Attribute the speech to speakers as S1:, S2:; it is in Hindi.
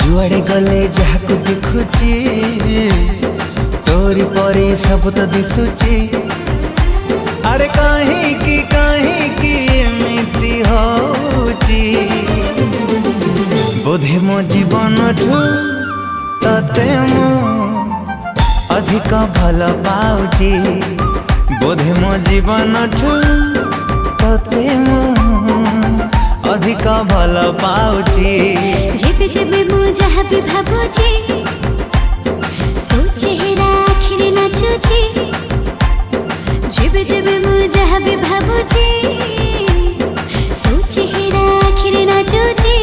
S1: जुआड़े गले जहाक देखुची तोरी परी सब तो दिशुची। अरे कहीं की एमिति होची बोधे मो जीवन ठू तते मु अधिक भल पाउची। बोधे मो जीवन ठू तते मु अधिक भल पाउची।
S2: जेबे जेबे मु जहाँ भी भाबुची तो चेहरा आखिरे नाचुची। जेबे जेबे मु जहाँ भी भाबुची तो चेहरा आखिरे नाचुची।